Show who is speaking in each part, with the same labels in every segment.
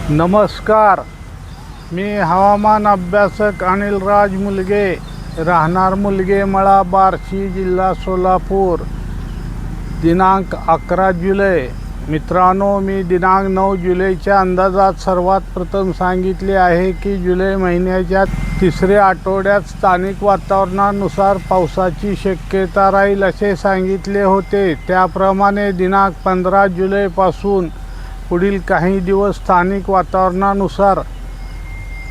Speaker 1: नमस्कार, मी हवामान अभ्यासक अनिलराज मुलगे, राहणार मुलगे मळा, बार्शी, जिल्हा सोलापूर. दिनांक 11 जुलै. मित्रांनो, मी दिनांक 9 जुलैच्या अंदाजात सर्वात प्रथम सांगितले आहे की जुलै महिन्याच्या तिसऱ्या आठवड्यात स्थानिक वातावरणानुसार पावसाची शक्यता राहील असे सांगितले होते. त्याप्रमाणे दिनांक 15 जुलैपासून पुढील काही दिवस स्थानिक वातावरणानुसार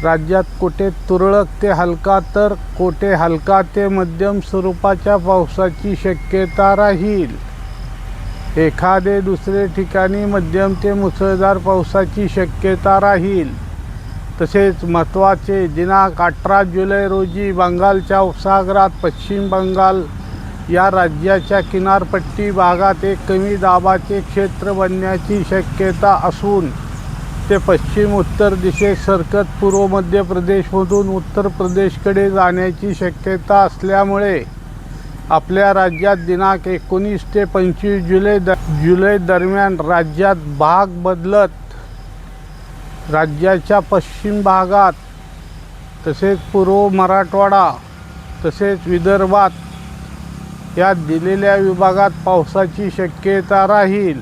Speaker 1: राज्यात कोठे तुरळक ते हलका तर कोठे हलका ते मध्यम स्वरूपाच्या पावसाची शक्यता राहील. एखादे दुसरे ठिकाणी मध्यम ते मुसळधार पावसाची शक्यता राहील. तसेच महत्त्वाचे, दिनांक 18 जुलै रोजी बंगालच्या उपसागरात पश्चिम बंगाल या राज्याच्या किनारपट्टी भागात एक कमी दाबाचे क्षेत्र बनण्याची शक्यता असून ते पश्चिम उत्तर दिशेस सरकत पूर्व मध्य प्रदेशमधून उत्तर प्रदेशकडे जाण्याची शक्यता असल्यामुळे आपल्या राज्यात दिनांक 19 ते 25 जुलै दरम्यान राज्यात भाग बदलत राज्याच्या पश्चिम भागात तसेच पूर्व मराठवाडा तसेच विदर्भात या दिलेल्या विभागात पावसाची शक्यता राहील.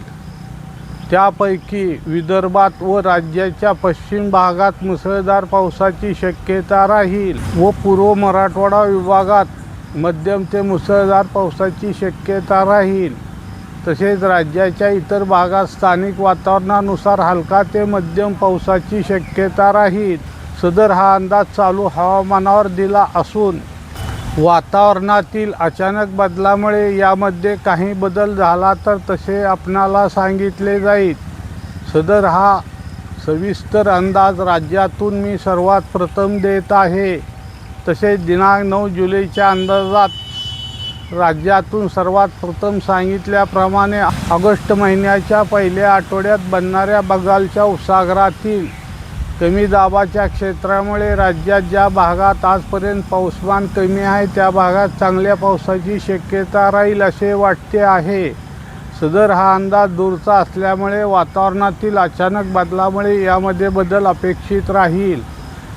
Speaker 1: त्यापैकी विदर्भात व राज्याच्या पश्चिम भागात मुसळधार पावसाची शक्यता राहील व पूर्व मराठवाडा विभागात मध्यम ते मुसळधार पावसाची शक्यता राहील. तसेच राज्याच्या इतर भागात स्थानिक वातावरणानुसार हलका ते मध्यम पावसाची शक्यता राहील. सदर हा अंदाज चालू हवामानावर दिला असून वातावरणातील अचानक बदलामुळे यामध्ये काही बदल झाला तर तसे आपणाला सांगितले जाईल. सदर हा सविस्तर अंदाज राज्यातून मी सर्वात प्रथम देत आहे. तसेच दिनांक 9 जुलैच्या अंदाजात राज्यातून सर्वात प्रथम सांगितल्याप्रमाणे ऑगस्ट महिन्याच्या पहिल्या आठवड्यात बनणाऱ्या बंगालच्या उपसागरातील कमी दाबाच्या क्षेत्रामुळे राज्यात ज्या भागात आजपर्यंत पाऊसमान कमी आहे त्या भागात चांगल्या पावसाची शक्यता राहील असे वाटते आहे. सदर हा अंदाज दूरचा असल्यामुळे वातावरणातील अचानक बदलामुळे यामध्ये बदल अपेक्षित राहील.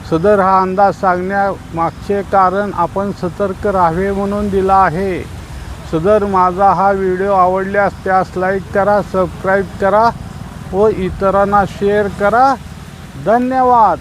Speaker 1: सदर हा अंदाज सांगण्यामागचे कारण आपण सतर्क राहावे म्हणून दिला आहे. सदर माझा हा व्हिडिओ आवडल्यास त्यास लाईक करा, सबस्क्राईब करा व इतरांना शेअर करा. धन्यवाद.